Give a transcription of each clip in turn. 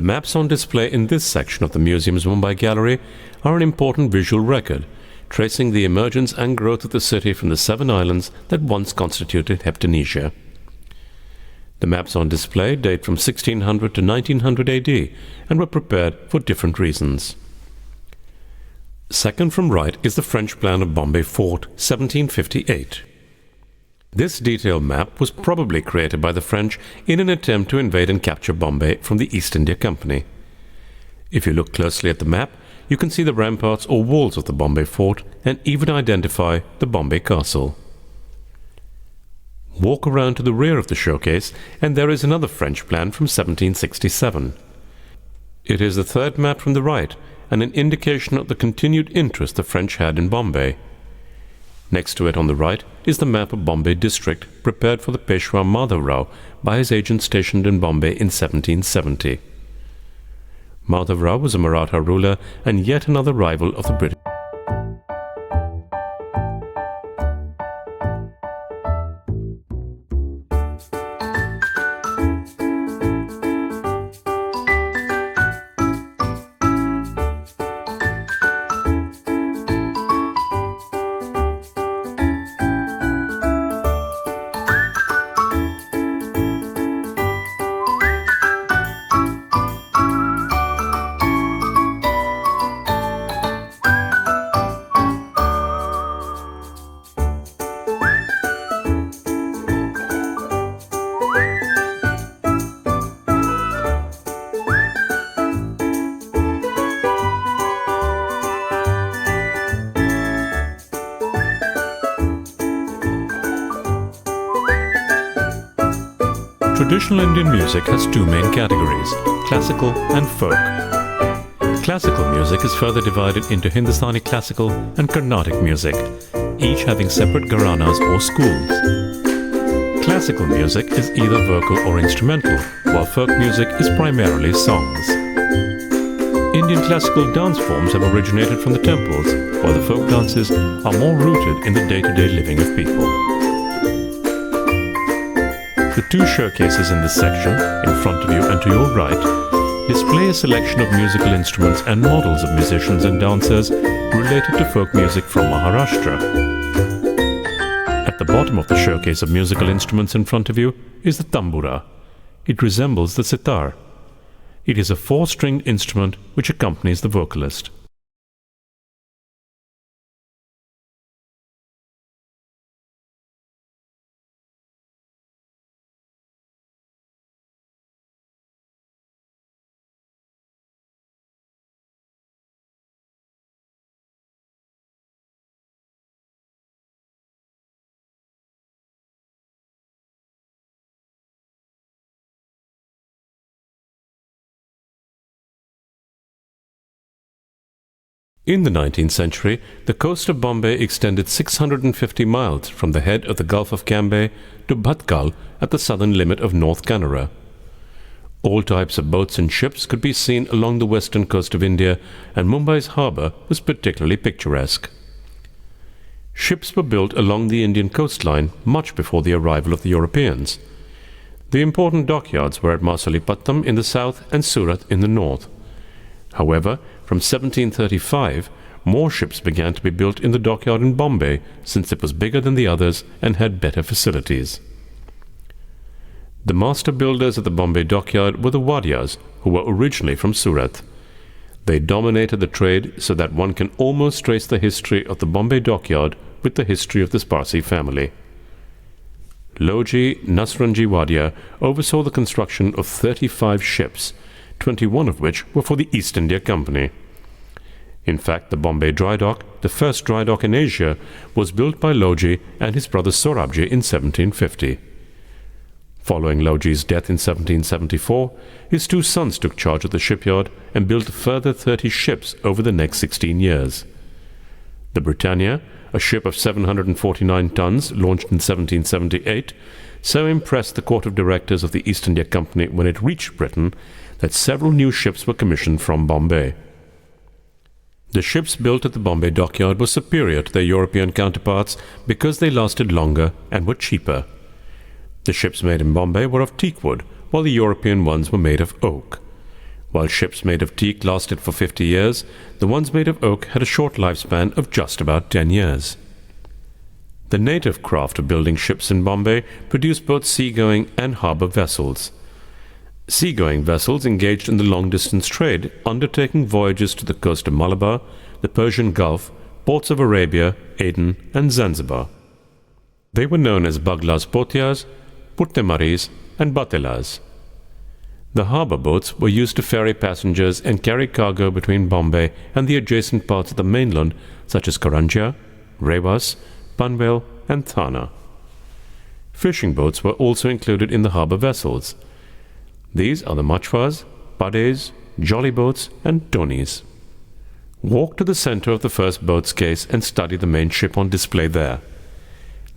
The maps on display in this section of the museum's Mumbai gallery are an important visual record, tracing the emergence and growth of the city from the 7 islands that once constituted Heptanesia. The maps on display date from 1600 to 1900 AD and were prepared for different reasons. Second from right is the French plan of Bombay Fort, 1758. This detailed map was probably created by the French in an attempt to invade and capture Bombay from the East India Company. If you look closely at the map, you can see the ramparts or walls of the Bombay Fort and even identify the Bombay Castle. Walk around to the rear of the showcase and there is another French plan from 1767. It is the third map from the right and an indication of the continued interest the French had in Bombay. Next to it on the right is the map of Bombay district prepared for the Peshwa Madhav Rao by his agent stationed in Bombay in 1770. Madhav Rao was a Maratha ruler and yet another rival of the British. Traditional Indian music has two main categories, classical and folk. Classical music is further divided into Hindustani classical and Carnatic music, each having separate gharanas or schools. Classical music is either vocal or instrumental, while folk music is primarily songs. Indian classical dance forms have originated from the temples, while the folk dances are more rooted in the day-to-day living of people. The two showcases in this section, in front of you and to your right, display a selection of musical instruments and models of musicians and dancers related to folk music from Maharashtra. At the bottom of the showcase of musical instruments in front of you is the tambura. It resembles the sitar. It is a 4-stringed instrument which accompanies the vocalist. In the 19th century, the coast of Bombay extended 650 miles from the head of the Gulf of Cambay to Bhatkal at the southern limit of North Canara. All types of boats and ships could be seen along the western coast of India, and Mumbai's harbour was particularly picturesque. Ships were built along the Indian coastline much before the arrival of the Europeans. The important dockyards were at Masulipattam in the south and Surat in the north. However, from 1735, more ships began to be built in the dockyard in Bombay, since it was bigger than the others and had better facilities. The master builders at the Bombay dockyard were the Wadias, who were originally from Surat. They dominated the trade so that one can almost trace the history of the Bombay dockyard with the history of the Parsi family. Loji Nasranji Wadia oversaw the construction of 35 ships, 21 of which were for the East India Company. In fact, the Bombay dry dock, the first dry dock in Asia, was built by Loji and his brother Sorabji in 1750. Following Loji's death in 1774, his two sons took charge of the shipyard and built a further 30 ships over the next 16 years. The Britannia, a ship of 749 tons launched in 1778, so impressed the court of directors of the East India Company when it reached Britain that several new ships were commissioned from Bombay. The ships built at the Bombay dockyard were superior to their European counterparts because they lasted longer and were cheaper. The ships made in Bombay were of teak wood, while the European ones were made of oak. While ships made of teak lasted for 50 years, the ones made of oak had a short lifespan of just about 10 years. The native craft of building ships in Bombay produced both seagoing and harbour vessels. Seagoing vessels engaged in the long-distance trade, undertaking voyages to the coast of Malabar, the Persian Gulf, ports of Arabia, Aden, and Zanzibar. They were known as Baglas Potias, Puttemaris, and Batelas. The harbour boats were used to ferry passengers and carry cargo between Bombay and the adjacent parts of the mainland, such as Karanjia, Rewas, Panvel, and Thana. Fishing boats were also included in the harbour vessels. These are the machwas, pades, jolly boats, and tonis. Walk to the center of the first boat's case and study the main ship on display there.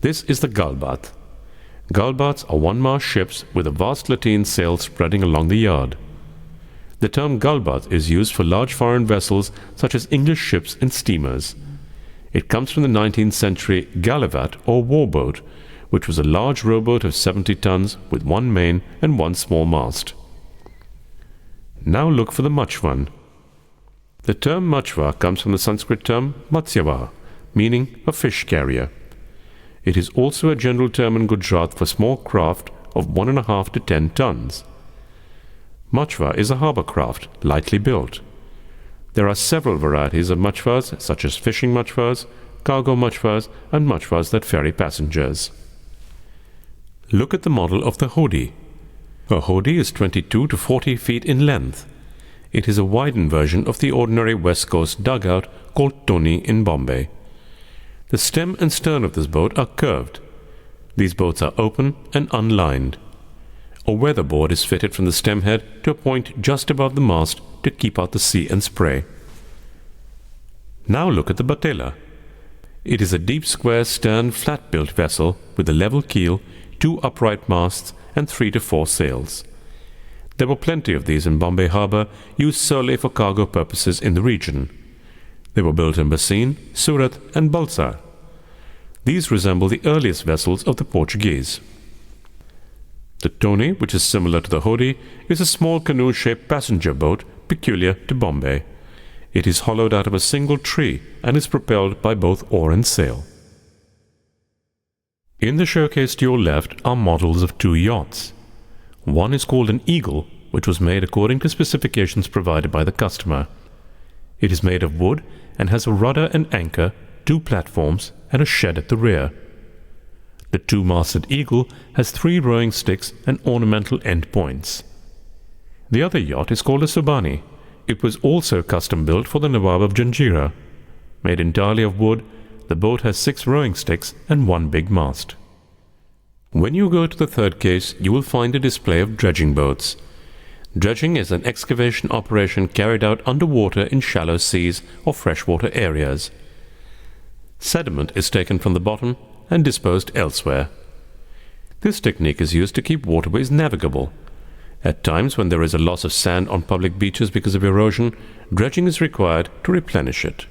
This is the galbat. Galbats are one-mast ships with a vast lateen sail spreading along the yard. The term galbat is used for large foreign vessels such as English ships and steamers. It comes from the 19th century galivat or warboat, which was a large rowboat of 70 tons with one main and one small mast. Now look for the machwan. The term machwa comes from the Sanskrit term matsyava, meaning a fish carrier. It is also a general term in Gujarat for small craft of 1.5 to 10 tons. Machwa is a harbour craft, lightly built. There are several varieties of machwas, such as fishing machwas, cargo machwas, and machwas that ferry passengers. Look at the model of the hodi. A hodi is 22 to 40 feet in length. It is a widened version of the ordinary West Coast dugout called toni in Bombay. The stem and stern of this boat are curved. These boats are open and unlined. A weatherboard is fitted from the stem head to a point just above the mast to keep out the sea and spray. Now look at the batela. It is a deep square stern flat-built vessel with a level keel, 2 upright masts and 3 to 4 sails. There were plenty of these in Bombay harbour, used solely for cargo purposes in the region. They were built in Bassein, Surat and Balsar. These resemble the earliest vessels of the Portuguese. The Tony, which is similar to the Hodi, is a small canoe-shaped passenger boat peculiar to Bombay. It is hollowed out of a single tree and is propelled by both oar and sail. In the showcase to your left are models of 2 yachts. One is called an Eagle, which was made according to specifications provided by the customer. It is made of wood and has a rudder and anchor, 2 platforms, and a shed at the rear. The 2-masted Eagle has 3 rowing sticks and ornamental end points. The other yacht is called a Subani. It was also custom-built for the Nawab of Janjira. Made entirely of wood, the boat has 6 rowing sticks and 1 big mast. When you go to the third case, you will find a display of dredging boats. Dredging is an excavation operation carried out underwater in shallow seas or freshwater areas. Sediment is taken from the bottom and disposed elsewhere. This technique is used to keep waterways navigable. At times when there is a loss of sand on public beaches because of erosion, dredging is required to replenish it.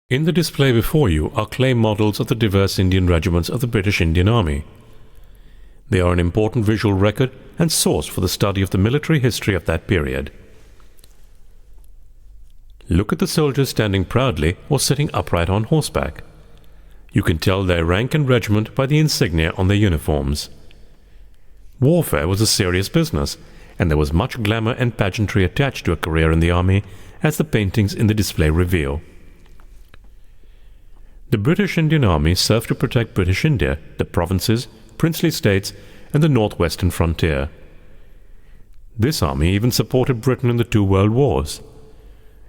In the display before you are clay models of the diverse Indian regiments of the British Indian Army. They are an important visual record and source for the study of the military history of that period. Look at the soldiers standing proudly or sitting upright on horseback. You can tell their rank and regiment by the insignia on their uniforms. Warfare was a serious business, and there was much glamour and pageantry attached to a career in the army, as the paintings in the display reveal. The British Indian Army served to protect British India, the provinces, princely states, and the northwestern frontier. This army even supported Britain in the 2 world wars.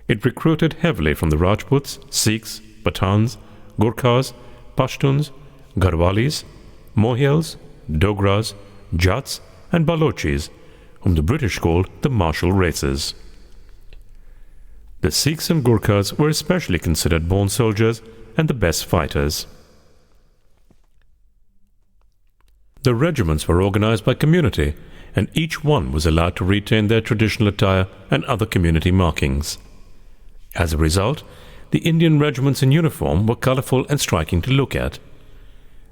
It recruited heavily from the Rajputs, Sikhs, Pathans, Gurkhas, Pashtuns, Garhwalis, Mohyals, Dogras, Jats and Balochis, whom the British called the martial races. The Sikhs and Gurkhas were especially considered born soldiers and the best fighters. The regiments were organized by community, and each one was allowed to retain their traditional attire and other community markings. As a result, the Indian regiments in uniform were colorful and striking to look at.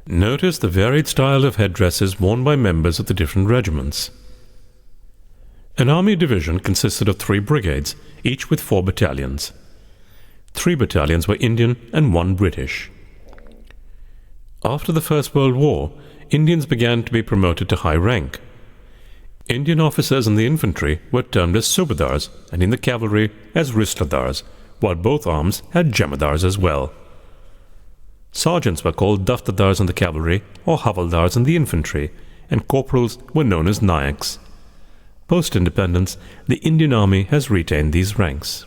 Notice the varied style of headdresses worn by members of the different regiments. An army division consisted of 3 brigades, each with 4 battalions. 3 battalions were Indian and 1 British. After the First World War, Indians began to be promoted to high rank. Indian officers in the infantry were termed as subadars and in the cavalry as risladars, while both arms had jamadars as well. Sergeants were called daftardars in the cavalry or havaldars in the infantry, and corporals were known as nayaks. Post-independence, the Indian Army has retained these ranks.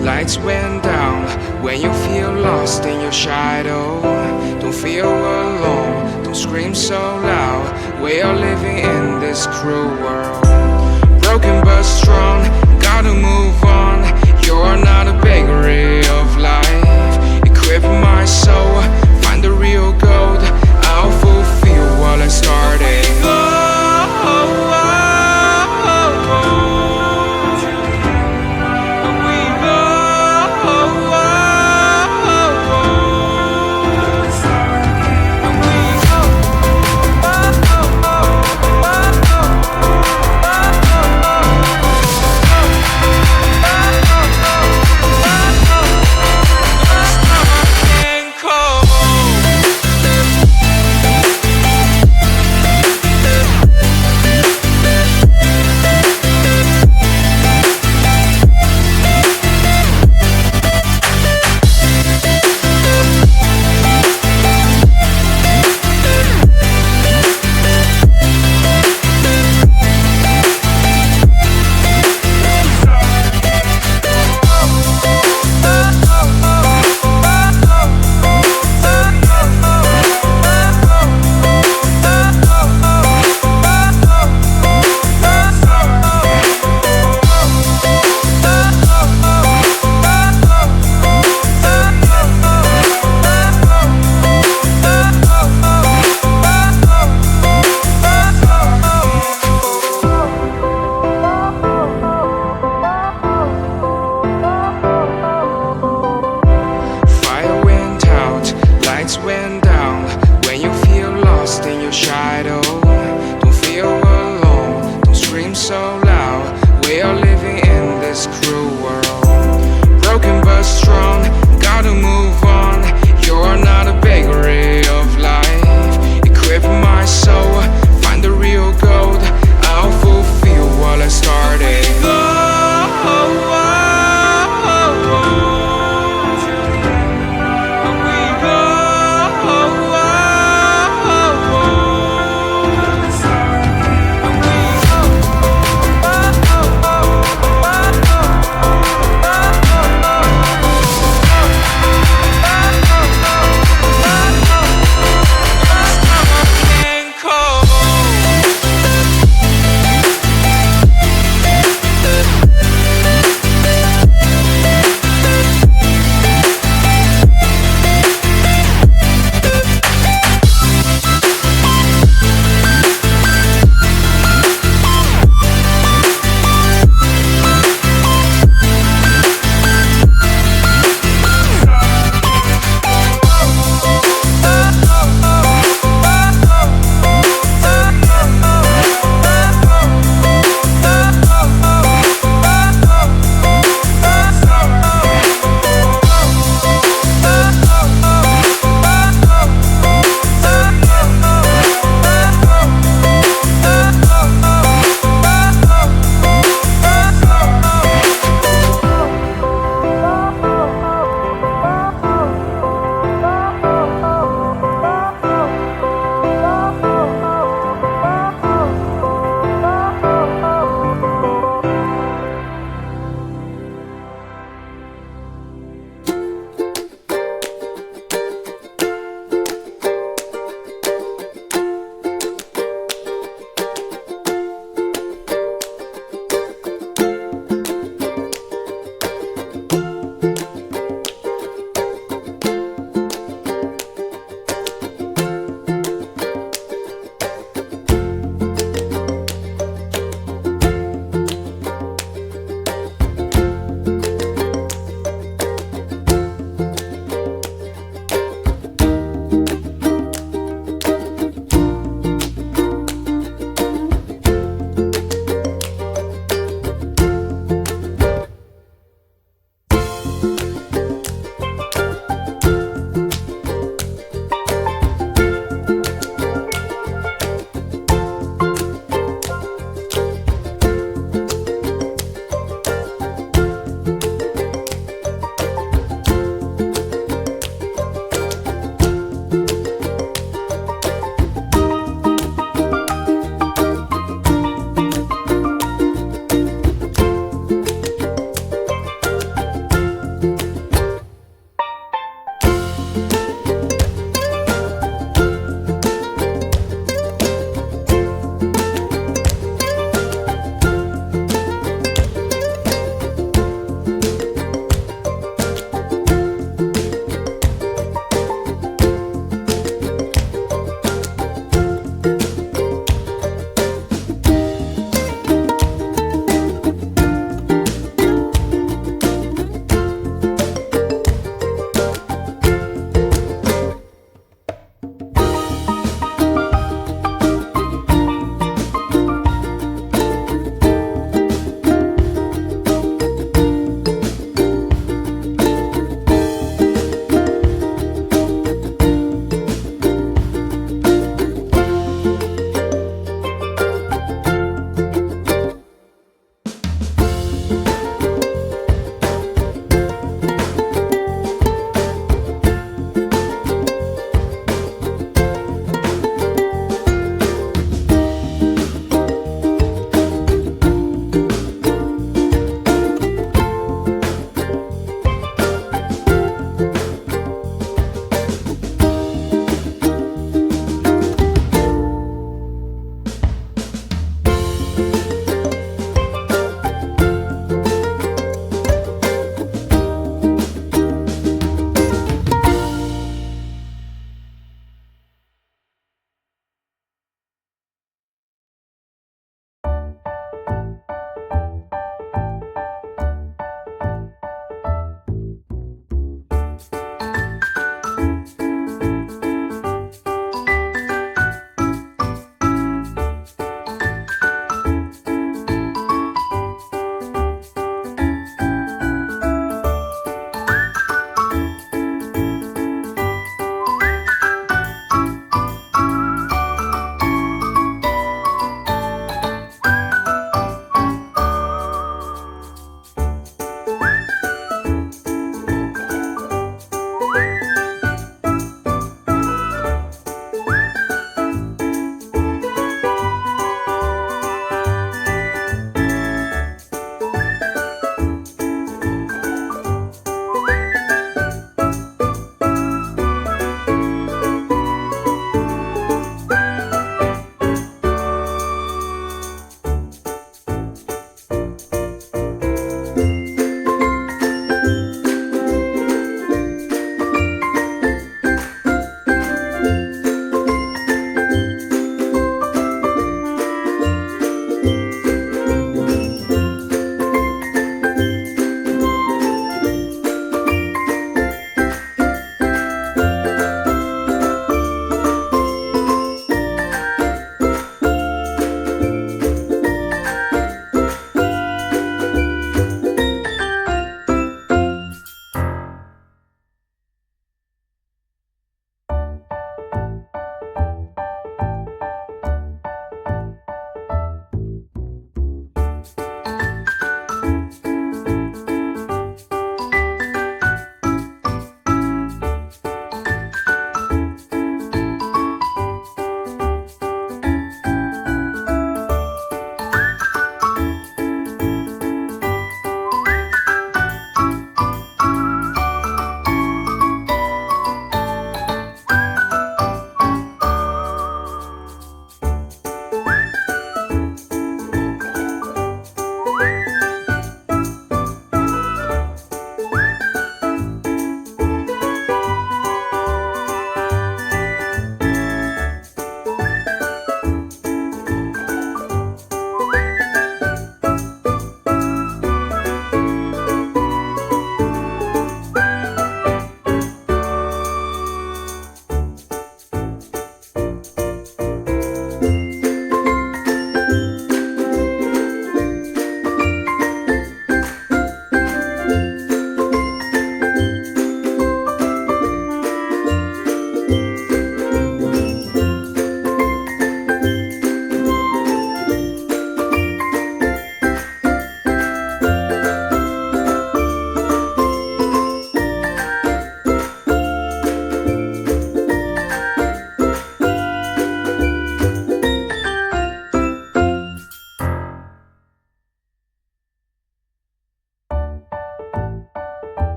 Lights went down when you feel lost in your shadow. Don't feel alone, don't scream so loud. We are living in this cruel world. Broken but strong, gotta move on. You're not a bakery of life. Equip my soul